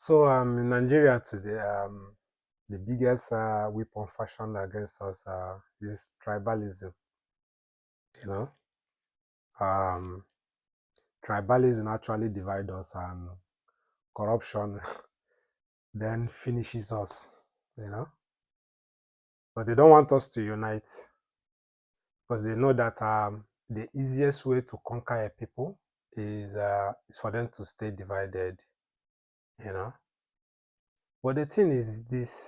So in Nigeria today, the biggest weapon fashioned against us is tribalism. You know, um, tribalism actually divides us, and corruption then finishes us. You know, but they don't want us to unite because they know that the easiest way to conquer a people is for them to stay divided. You know, but the thing is this: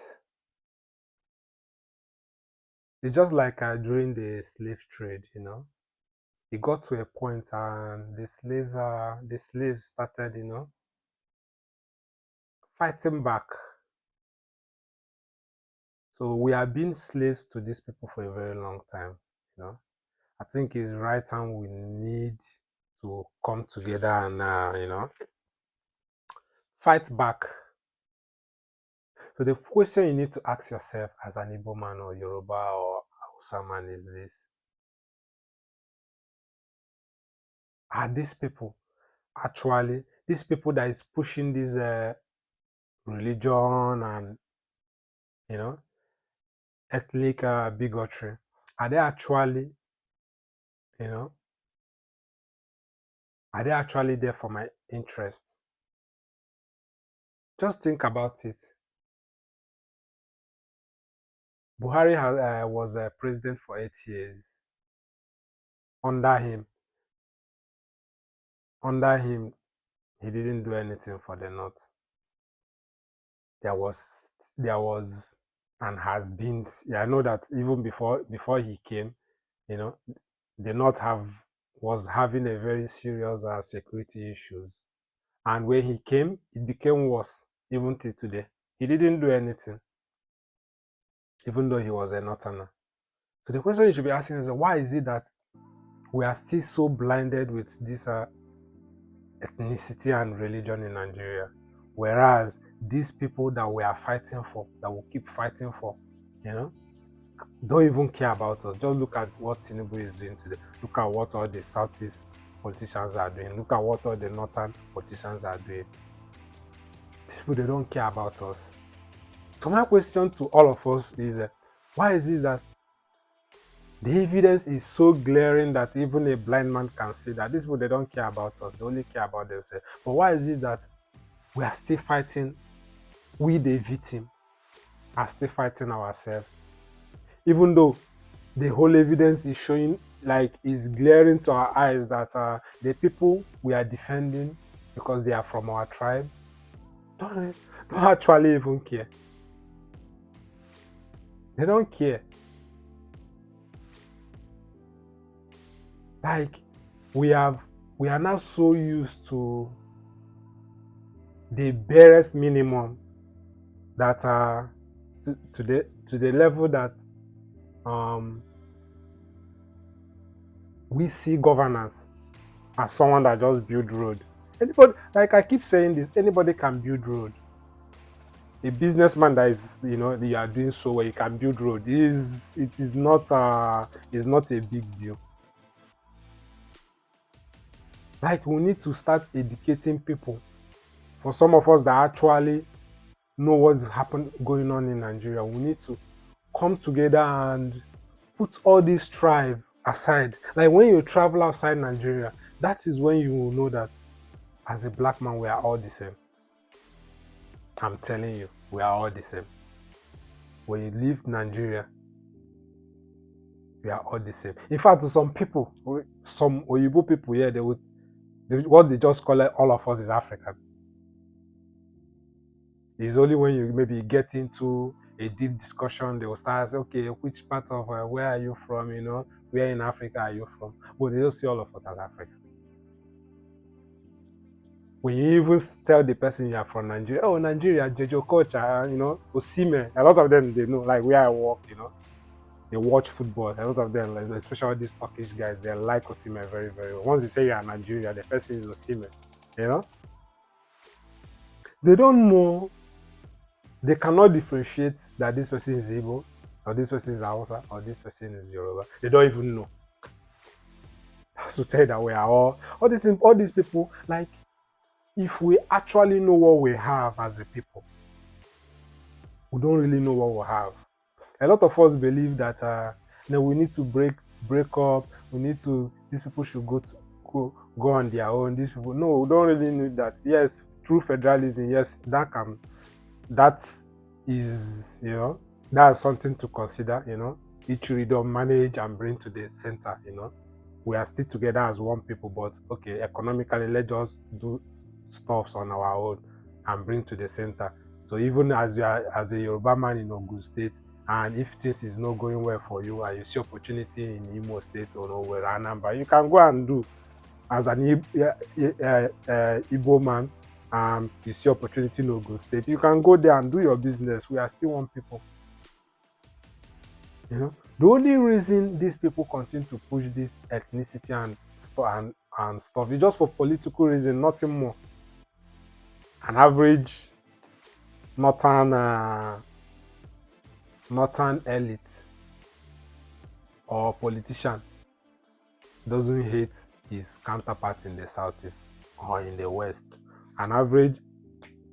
it's just like during the slave trade. It got to a point and the slaves started, fighting back. So we have been slaves to these people for a very long time. You know, I think it's right time we need to come together and fight back. So the question you need to ask yourself as an Igbo man or Yoruba or Hausa man is this: Are these people actually these people that is pushing this religion and you know ethnic bigotry, are they actually, you know, are they actually there for my interests? Just think about it. Buhari was president for 8 years. Under him, under him, he didn't do anything for the North. There was, there was, and has been. Yeah, I know that even before he came, you know, the North have was having a very serious security issues. And when he came, it became worse, even till today. He didn't do anything, even though he was a northerner. So the question you should be asking is, why is it that we are still so blinded with this ethnicity and religion in Nigeria? Whereas these people that we are fighting for, that we keep fighting for, you know, don't even care about us. Just look at what Tinubu is doing today. Look at what all the Southeast politicians are doing. Look at what all the Northern politicians are doing. These people, they don't care about us. So my question to all of us is, why is it that the evidence is so glaring that even a blind man can see that these people, they don't care about us, they only care about themselves? But why is it that we are still fighting, we the victim are still fighting ourselves, even though the whole evidence is showing, like, is glaring to our eyes that the people we are defending because they are from our tribe don't actually even care. They don't care. Like, we are now so used to the barest minimum that to the level that um, we see governance as someone that just build road. Anybody, like I keep saying this, anybody can build road. A businessman that is, you are doing so well, you can build road. It is not a big deal. Like, we need to start educating people. For some of us that actually know what's going on in Nigeria, we need to come together and put all this tribe aside. Like, when you travel outside Nigeria, that is when you will know that as a black man, we are all the same. I'm telling you, we are all the same. When you leave Nigeria, we are all the same. In fact, to some people, some Oyibo people here, what they just call it, all of us is African. It's only when you maybe get into a deep discussion, they will start saying, okay, which part of where are you from? Where in Africa are you from? But they don't see all of us as African. When you even tell the person you are from Nigeria, oh, Nigeria, Jejo culture, Osime, a lot of them, they know, like where I work, they watch football. A lot of them, like, especially these Turkish guys, they like Osime very, very well. Once you say you are Nigeria, the person is Osime, you know? They don't know, they cannot differentiate that this person is Igbo, or this person is Hausa, or this person is Yoruba. They don't even know. That's to tell you that we are all these people, like, if we actually know what we have as a people, we don't really know what we have. A lot of us believe that we need to break up. We need to. These people should go on their own. These people, no, we don't really need that. Yes, through federalism, yes, that is, that's something to consider. Each region manage and bring to the center. We are still together as one people, but okay, economically, let's just do stuffs on our own and bring to the center. So even as you are as a Yoruba man in Ogun State, and if things is not going well for you and you see opportunity in Imo State or nowhere, Anambra, you can go and do as an Igbo man. You see opportunity in Ogun State, you can go there and do your business. We are still one people. The only reason these people continue to push this ethnicity and stuff is just for political reason, nothing more. An average northern elite or politician doesn't hate his counterpart in the southeast or in the west. An average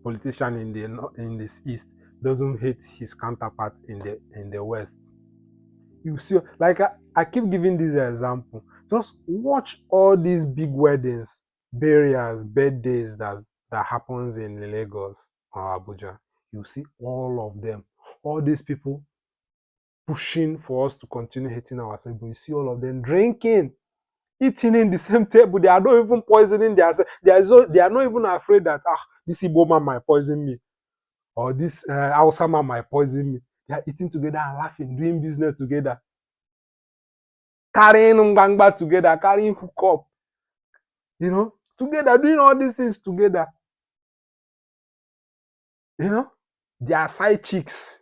politician in the east doesn't hate his counterpart in the west. You see, like I keep giving this example. Just watch all these big weddings, burials, birthdays that happens in Lagos or Abuja. You see all of them. All these people pushing for us to continue hating ourselves. But you see all of them drinking, eating in the same table. They are not even poisoning themselves. They are not even afraid that this Igbo man might poison me or this Hausa man might poison me. They are eating together and laughing, doing business together, carrying ngbangba together, carrying hookup, together, doing all these things together. Their side chicks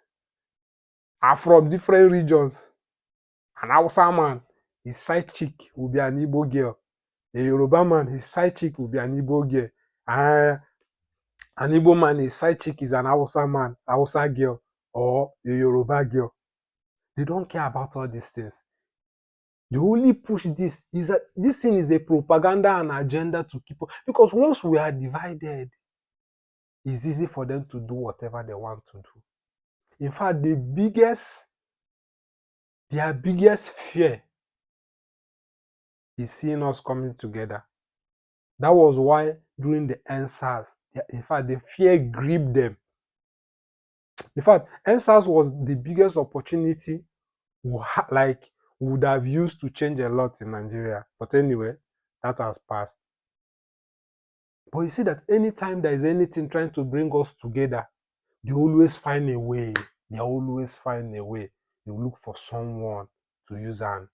are from different regions. An Hausa man, his side chick will be an Igbo girl. A Yoruba man, his side chick will be an Igbo girl. An Igbo man, his side chick is an Hausa man, Hausa girl, or a Yoruba girl. They don't care about all these things. They only push this. This thing is a propaganda and agenda to keep up. Because once we are divided, it's easy for them to do whatever they want to do. In fact, their biggest fear is seeing us coming together. That was why during the NSAS, in fact, the fear gripped them. In fact, NSAS was the biggest opportunity we would have used to change a lot in Nigeria. But anyway, that has passed. But you see that anytime there is anything trying to bring us together, they always find a way. They always find a way. They look for someone to use and,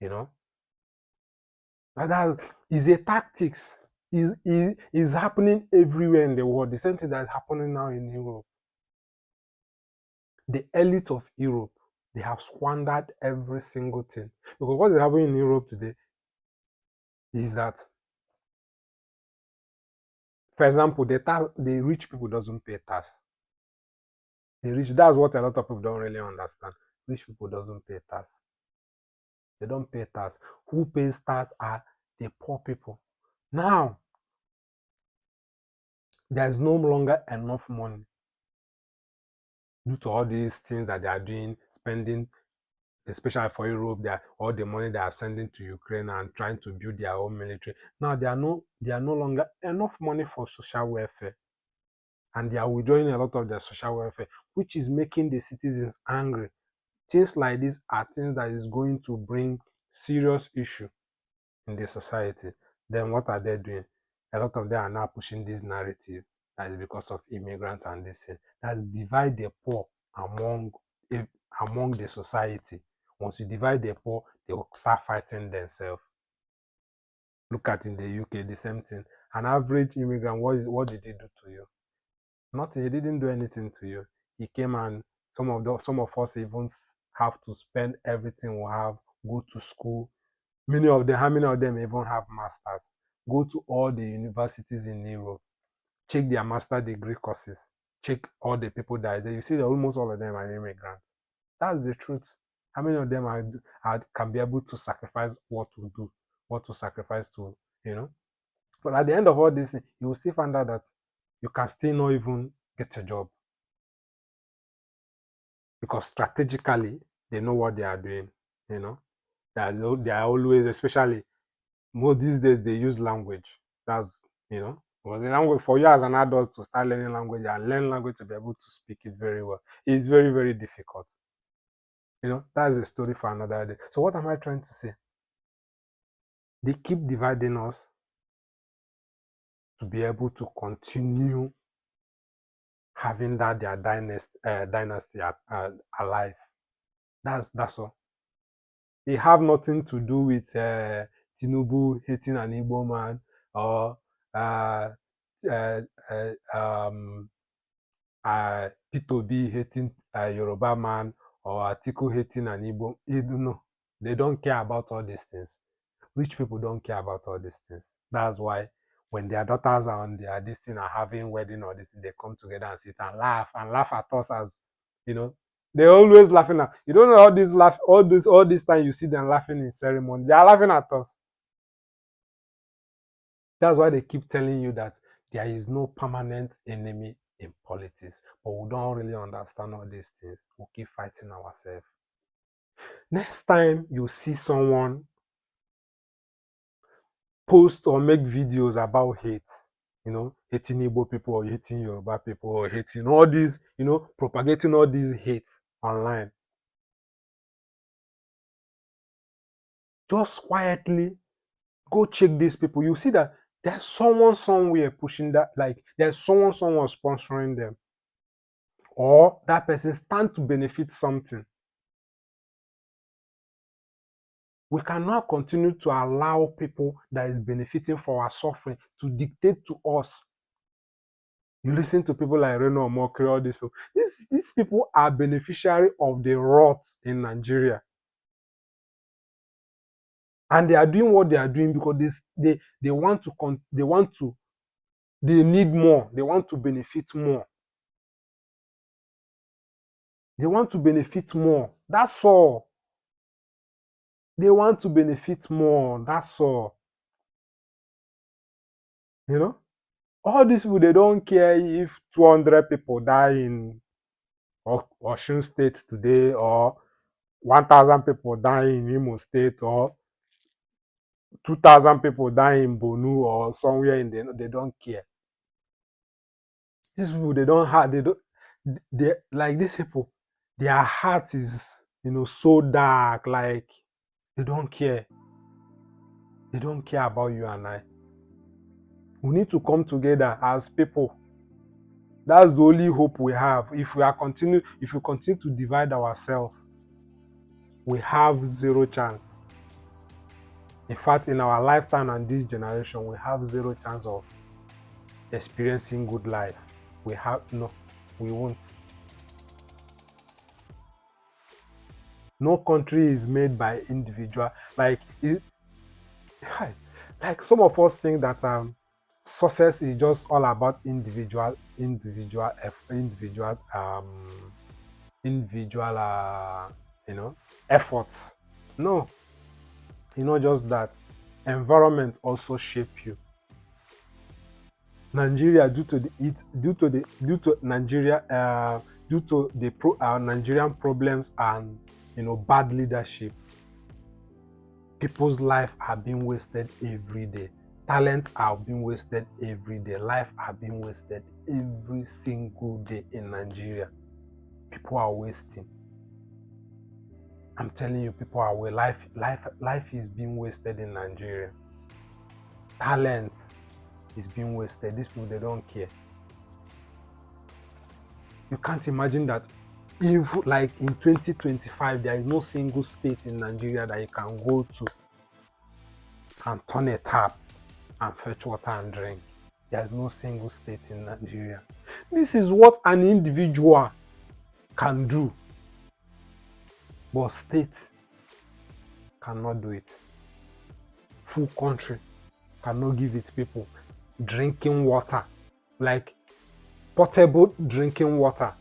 and that is a tactics. Is happening everywhere in the world. The same thing that is happening now in Europe. The elite of Europe, they have squandered every single thing. Because what is happening in Europe today is that, for example, the rich people doesn't pay tax. That's what a lot of people don't really understand. Rich people doesn't pay tax. They don't pay tax. Who pays tax are the poor people. Now, there's no longer enough money due to all these things that they are doing, spending, especially for Europe, all the money they are sending to Ukraine and trying to build their own military. Now they are no longer enough money for social welfare. And they are withdrawing a lot of their social welfare, which is making the citizens angry. Things like this are things that is going to bring serious issue in the society. Then what are they doing? A lot of them are now pushing this narrative that is because of immigrants and this thing that divide the poor among the society. Once you divide the poor, they will start fighting themselves. Look at in the UK, the same thing. An average immigrant, what did he do to you? Nothing. He didn't do anything to you. He came and some of us even have to spend everything we have, go to school. How many of them even have masters? Go to all the universities in Europe, check their master degree courses, check all the people that are there. You see that almost all of them are immigrants. That's the truth. How many of them can be able to sacrifice what to do, what to sacrifice to, But at the end of all this, you will still find out that you can still not even get a job because strategically they know what they are doing. You know, they are always, especially more these days, they use language. That's because the language for you as an adult to start learning language and learn language to be able to speak it very well, it's very very difficult. That's a story for another day. So what am I trying to say? They keep dividing us to be able to continue having that their dynasty alive. That's all. They have nothing to do with Tinubu hating an Igbo man or uh, uh, Peter Obi hating a Yoruba man or Atiku hating an Igbo. No, they don't care about all these things. Rich people don't care about all these things. That's why when their daughters are on their this thing are having wedding or this, they come together and sit and laugh at us as they're always laughing at you. Don't know all this time you see them laughing in ceremony. They are laughing at us. That's why they keep telling you that there is no permanent enemy in politics. But we don't really understand all these things. We keep fighting ourselves. Next time you see someone post or make videos about hate, hating Igbo people or hating Yoruba people or hating all these, propagating all these hate online, just quietly go check these people. You see that there's someone somewhere pushing that, like there's someone sponsoring them, or that person stand to benefit something. We cannot continue to allow people that is benefiting for our suffering to dictate to us. You listen to people like Reno Omokri, all these people. These people are beneficiary of the rot in Nigeria. And they are doing what they are doing because they want to they need more. They want to benefit more. They want to benefit more. That's all. They want to benefit more. That's all. All these people, they don't care if 200 people die in Osun State today or 1,000 people die in Imo State or 2,000 people die in Bonu or somewhere in there. They don't care. These people, they like these people, their heart is, so dark. Like, they don't care. They don't care about you and I. We need to come together as people. That's the only hope we have. If we continue to divide ourselves, we have zero chance. In fact, in our lifetime and this generation, we have zero chance of experiencing good life. We won't. No country is made by individual. Like some of us think that success is just all about individual efforts. No, not just that. Environment also shape you. Nigeria, due to the Nigerian problems and bad leadership, people's life are being wasted every day. Talent are being wasted every day. Life are being wasted every single day in Nigeria. People are wasting. I'm telling you, people are life is being wasted in Nigeria. Talent is being wasted. These people, they don't care. You can't imagine that if, like, in 2025, there is no single state in Nigeria that you can go to and turn a tap and fetch water and drink. There is no single state in Nigeria. This is what an individual can do, but state cannot do it. Full country cannot give its people drinking water, like portable drinking water.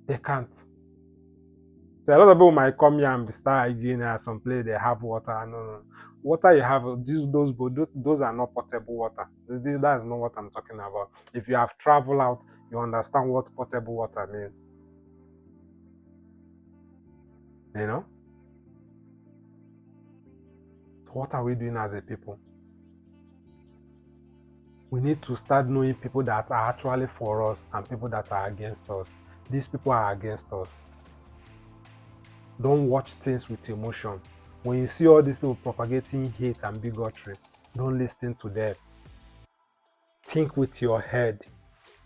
They can't. So a lot of people might come here and start arguing at some place they have water. No. water you have, those are not potable water. That's not what I'm talking about. If you have traveled out, you understand what potable water means. You know? So what are we doing as a people? We need to start knowing people that are actually for us and people that are against us. These people are against us. Don't watch things with emotion. When you see all these people propagating hate and bigotry, don't listen to them. Think with your head.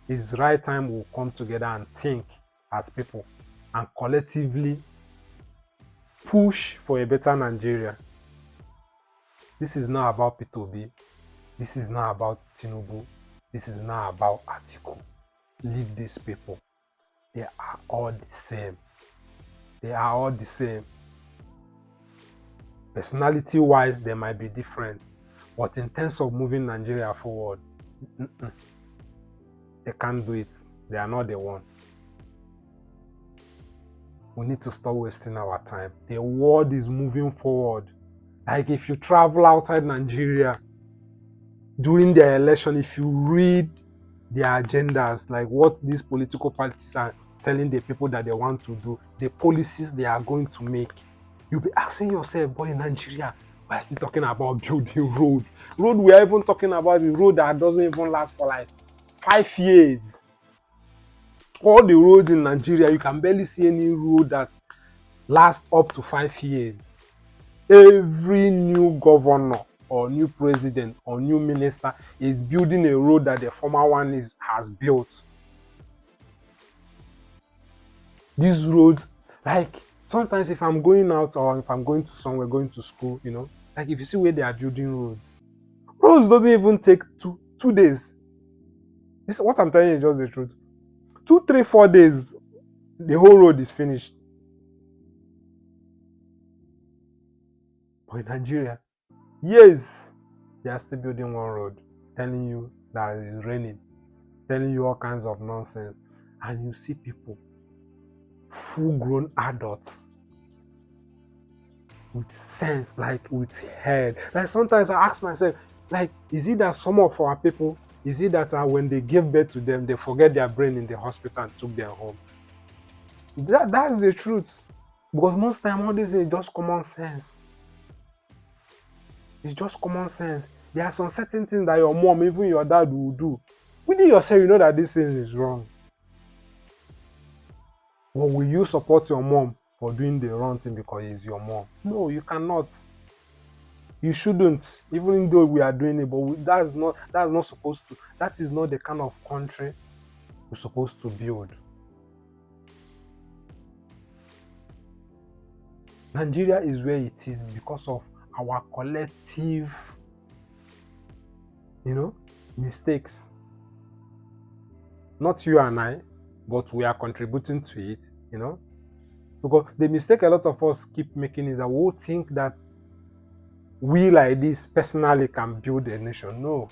It's the right time we'll come together and think as people and collectively push for a better Nigeria. This is not about P2B. This is not about Tinubu. This is not about Atiku. Leave these people. They are all the same. They are all the same. Personality wise, they might be different. But in terms of moving Nigeria forward, they can't do it. They are not the one. We need to stop wasting our time. The world is moving forward. Like if you travel outside Nigeria during the election, if you read their agendas, like what these political parties are telling the people that they want to do, the policies they are going to make, you'll be asking yourself, boy, in Nigeria, we're still talking about building road. Road, we are even talking about the road that doesn't even last for like 5 years. All the roads in Nigeria, you can barely see any road that lasts up to 5 years. Every new governor or new president or new minister is building a road that the former one has built. These roads, like sometimes if I'm going out or if I'm going to somewhere, going to school, you know, like if you see where they are building roads doesn't even take 2 days. This what I'm telling you is just the truth. 2, 3, 4 days, the whole road is finished. But in Nigeria, yes, they are still building one road, telling you that it's raining, telling you all kinds of nonsense, and you see people, full-grown adults, with sense, like with head. Like sometimes I ask myself, like, is it that some of our people, is it that when they give birth to them, they forget their brain in the hospital and took them home? That's the truth. Because most time all this is just common sense. It's just common sense. There are some certain things that your mom, even your dad will do. Within yourself, you know that this thing is wrong. But will you support your mom for doing the wrong thing because it's your mom? No, you cannot. You shouldn't, even though we are doing it, but that's not supposed to. That is not the kind of country we're supposed to build. Nigeria is where it is because of our collective, mistakes. Not you and I, but we are contributing to it, Because the mistake a lot of us keep making is that we think that we like this personally can build a nation. No.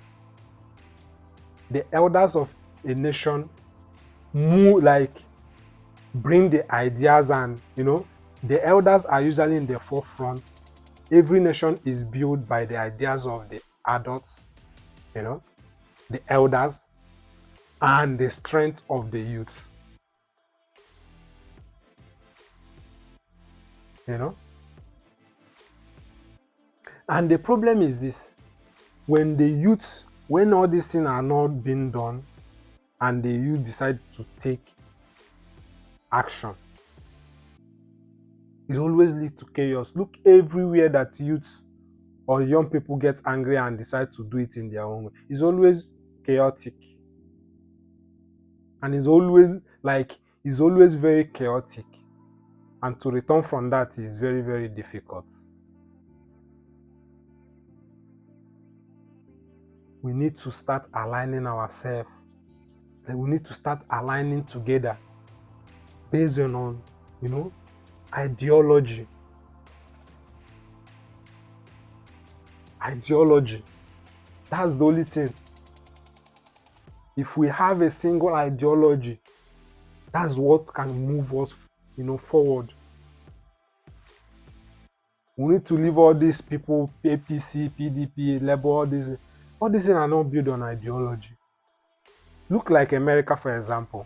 The elders of a nation bring the ideas and, the elders are usually in the forefront. Every nation is built by the ideas of the adults, the elders, and the strength of the youth. And the problem is this: when all these things are not being done, and the youth decide to take action, it always leads to chaos. Look everywhere that youth or young people get angry and decide to do it in their own way. It's always chaotic. And it's always very chaotic. And to return from that is very, very difficult. We need to start aligning ourselves. We need to start aligning together based on, ideology. Ideology. That's the only thing. If we have a single ideology, that's what can move us, forward. We need to leave all these people, APC, PDP, Labour, all these things are not built on ideology. Look like America, for example.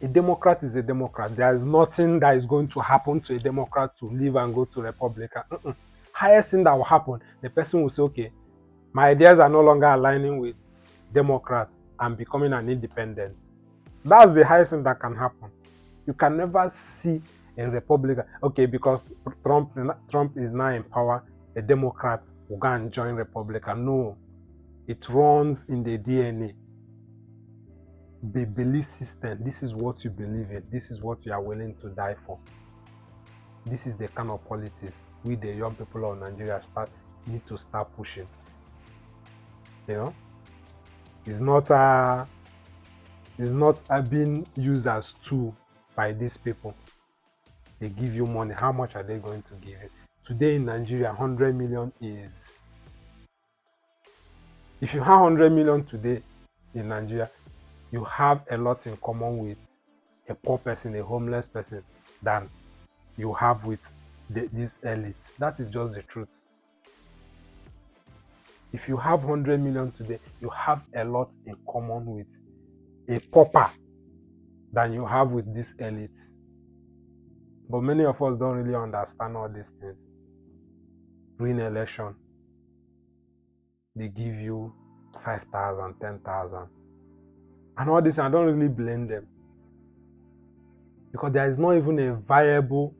A Democrat is a Democrat. There is nothing that is going to happen to a Democrat to leave and go to Republican. Highest thing that will happen, the person will say, okay, my ideas are no longer aligning with Democrats. I'm becoming an independent. That's the highest thing that can happen. You can never see a Republican, okay, because Trump is now in power, a Democrat will go and join Republican. No, it runs in the DNA. The belief system, this is what you believe in, this is what you are willing to die for. This is the kind of politics we, the young people of Nigeria, need to start pushing. You know, it's not being used as tool by these people. They give you money. How much are they going to give you? Today in Nigeria, 100 million is, if you have 100 million today in Nigeria, you have a lot in common with a poor person, a homeless person, than you have with this elite. That is just the truth. If you have 100 million today, you have a lot in common with a pauper than you have with this elite. But many of us don't really understand all these things. During election, they give you 5,000, 10,000. And all this, I don't really blame them. Because there is not even a viable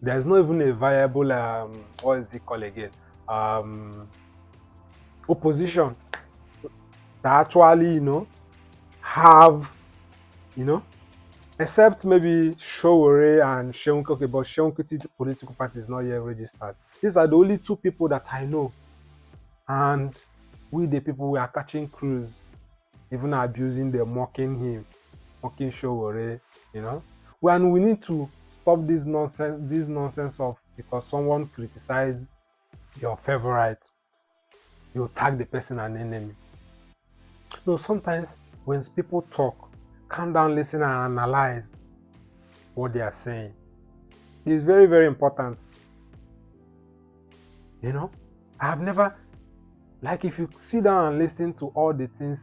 there's not even a viable what is it called again? Opposition that actually, have, except maybe Showore and Sheun Kuti, but Sheun Kuti political party is not yet registered. These are the only two people that I know. And we, the people, we are catching crews, even abusing them, mocking him, mocking Showore, When we need to stop this nonsense of, because someone criticizes your favorite, you tag the person an enemy. No, sometimes when people talk, calm down, listen, and analyze what they are saying. It's very, very important. I have never, like, if you sit down and listen to all the things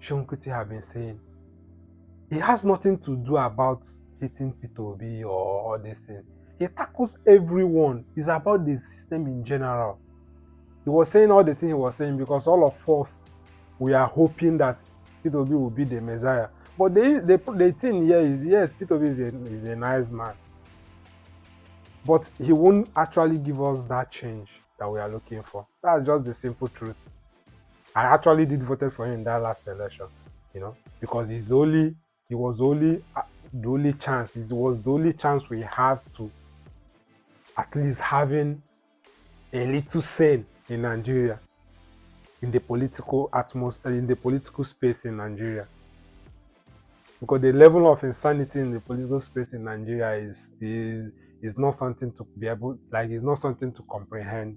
Sheun Kuti have been saying, it has nothing to do about hating P2B or all these things. He tackles everyone. It's about the system in general. He was saying all the things he was saying because all of us, we are hoping that P2B will be the Messiah. But the thing here is, yes, P2B is a nice man. But he won't actually give us that change that we are looking for. That's just the simple truth. I actually did vote for him in that last election, because it was the only chance we had to at least having a little say in Nigeria, in the political atmosphere, in the political space in Nigeria. Because the level of insanity in the political space in Nigeria is not something to be able, it's not something to comprehend.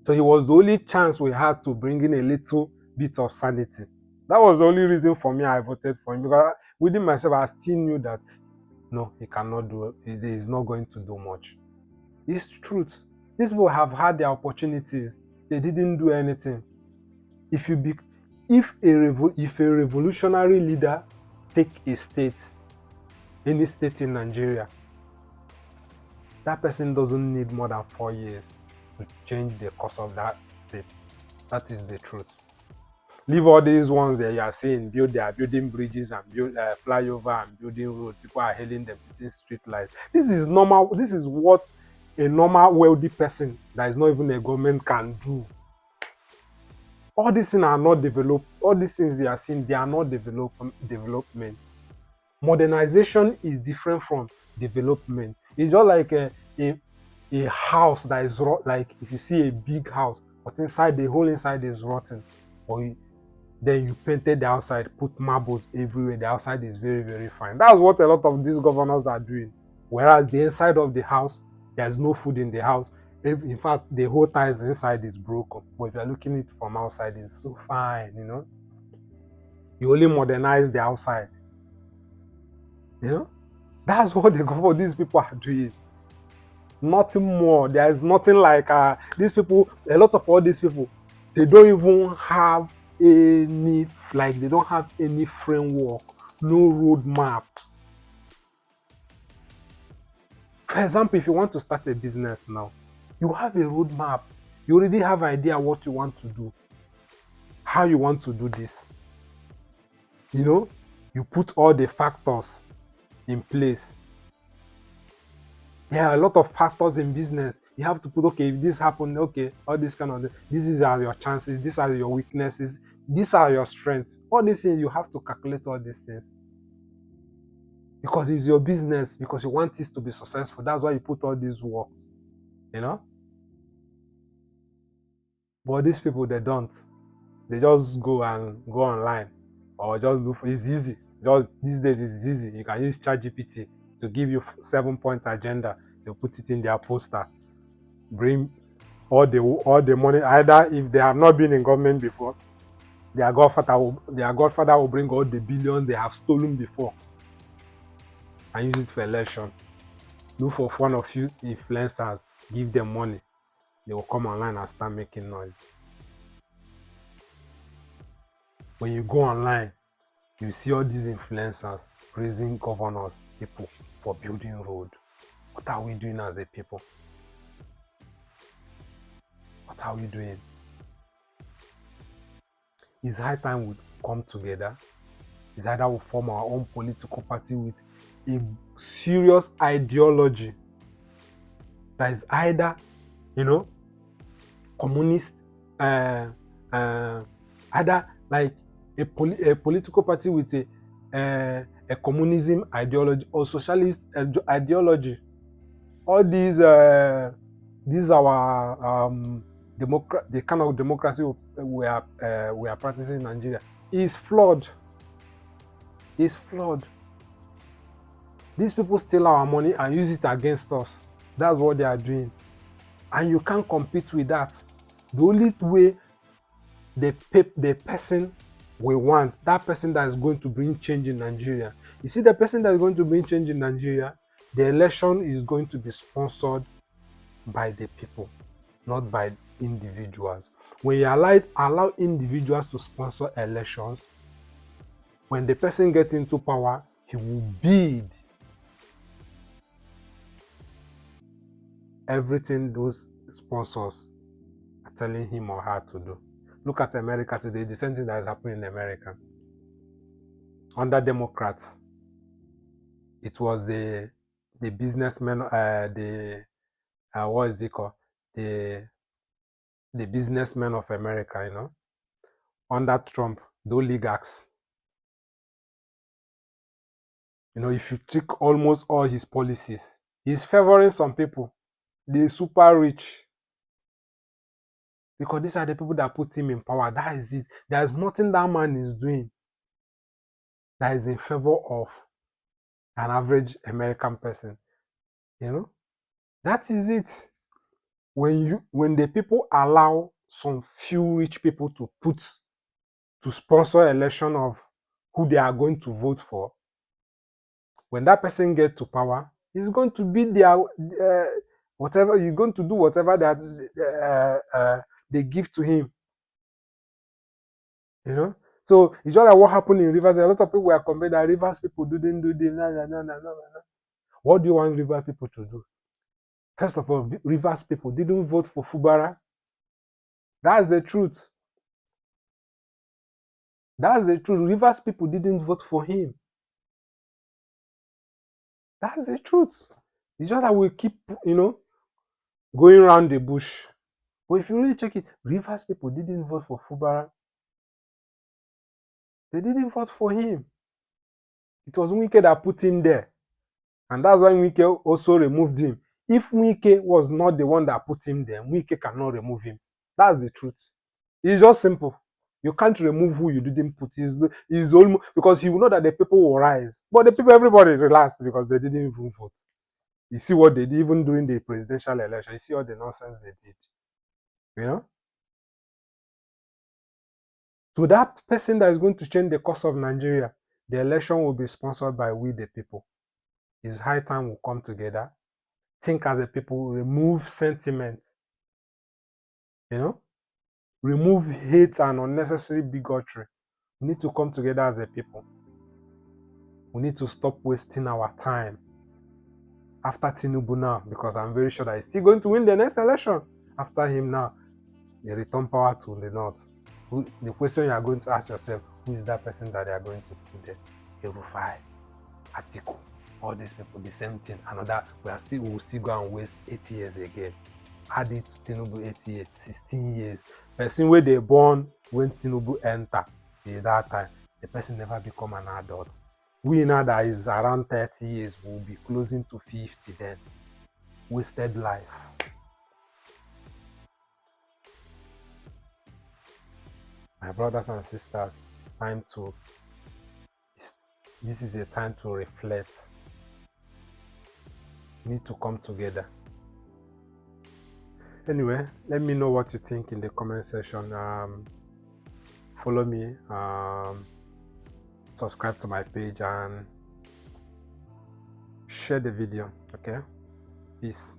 So he was the only chance we had to bring in a little bit of sanity. That was the only reason for me I voted for him, because within myself I still knew that no, he cannot do it. He is not going to do much. It's truth. These people have had their opportunities. They didn't do anything. If a revolutionary leader take a state, any state in Nigeria, that person doesn't need more than 4 years to change the course of that state. That is the truth. Leave all these ones that you are seeing, they are building bridges and flyover and building roads. People are hailing them, putting street lights. This is normal. This is what a normal wealthy person that is not even a government can do. All these things are not developed. All these things you are seeing, they are not development. Modernization is different from development. It's just like a house that is like, if you see a big house, but inside, the whole inside is rotten, then you painted the outside, put marbles everywhere, the outside is very, very fine. That's what a lot of these governors are doing. Whereas the inside of the house, there's no food in the house. In fact, the whole tiles inside is broken. But if you're looking at it from outside, it's so fine, You only modernize the outside. You know, that's what these people are doing. Nothing more. There is nothing like these people. A lot of all these people, they don't even have any, like, they don't have any framework, no roadmap. For example, if you want to start a business now, you have a roadmap. You already have an idea what you want to do, how you want to do this. You know, you put all the factors in place. There are a lot of factors in business. You have to put, okay, if this happened, okay, all this kind of, these are your chances, these are your weaknesses, these are your strengths. All these things, you have to calculate all these things. Because it's your business, because you want this to be successful. That's why you put all this work, you know? But these people, they don't. They just go online or just look for, it's easy. Just these days it's easy. You can use ChatGPT to give you 7-point agenda. They'll put it in their poster. Bring all the money. Either if they have not been in government before, their godfather will bring all the billions they have stolen before and use it for election. Look for one of you influencers, give them money. They will come online and start making noise. When you go online, you see all these influencers praising governors, people for building road. What are we doing as a people? What are we doing? It's high time we come together. It's either we form our own political party with a serious ideology that is either, you know, communist, either like a political party with a communism ideology or socialist ideology. All these our the kind of democracy we are practicing in Nigeria is flawed. Is flawed. These people steal our money and use it against us. That's what they are doing, and you can't compete with that. The only way the person we want, that person that is going to bring change in Nigeria. You see, the person that is going to bring change in Nigeria, the election is going to be sponsored by the people, not by individuals. When you allow individuals to sponsor elections, when the person gets into power, he will bid everything those sponsors are telling him or her to do. Look at America today, the same thing that is happening in America. Under Democrats, it was the businessmen, what is it called? The businessmen of America, you know. Under Trump, the oligarchs. You know, if you take almost all his policies, he's favoring some people, the super rich, because these are the people that put him in power. That is it. There is nothing that man is doing that is in favor of an average American person. You know, that is it. When the people allow some few rich people to sponsor election of who they are going to vote for, when that person gets to power, he's going to be their whatever. He's going to do whatever that they give to him. You know, so it's just like what happened in Rivers. A lot of people were complaining that Rivers people didn't do this. No. What do you want Rivers people to do? First of all, Rivers people didn't vote for Fubara. That's the truth. That's the truth. Rivers people didn't vote for him. That's the truth. It's just that we keep, you know, going around the bush. But if you really check it, Rivers people didn't vote for Fubara. They didn't vote for him. It was Wike that put him there. And that's why Wike also removed him. If Wike was not the one that put him there, Wike cannot remove him. That's the truth. It's just simple. You can't remove who you didn't put. It's almost because you know that the people will rise. But the people, everybody relaxed because they didn't even vote. You see what they did even during the presidential election. You see all the nonsense they did. You know? So that person that is going to change the course of Nigeria, the election will be sponsored by we the people. It's high time we come together, think as a people, remove sentiment, remove hate and unnecessary bigotry. We need to come together as a people. We need to stop wasting our time after Tinubu now, because I'm very sure that he's still going to win the next election. After him now, they return power to the north. The question you are going to ask yourself, who is that person that they are going to put there? El-Rufai, Atiku, all these people, the same thing. Another, we will still go and waste 8 years again. Add it to Tinubu 8 years, 16 years. Person where they born when Tinubu enter, at that time, the person never become an adult. We now that is around 30 years, will be closing to 50 then. Wasted life. My brothers and sisters, it's time to, this is a time to reflect. We need to come together. Anyway, let me know what you think in the comment section. Follow me, subscribe to my page, and share the video. Okay, peace.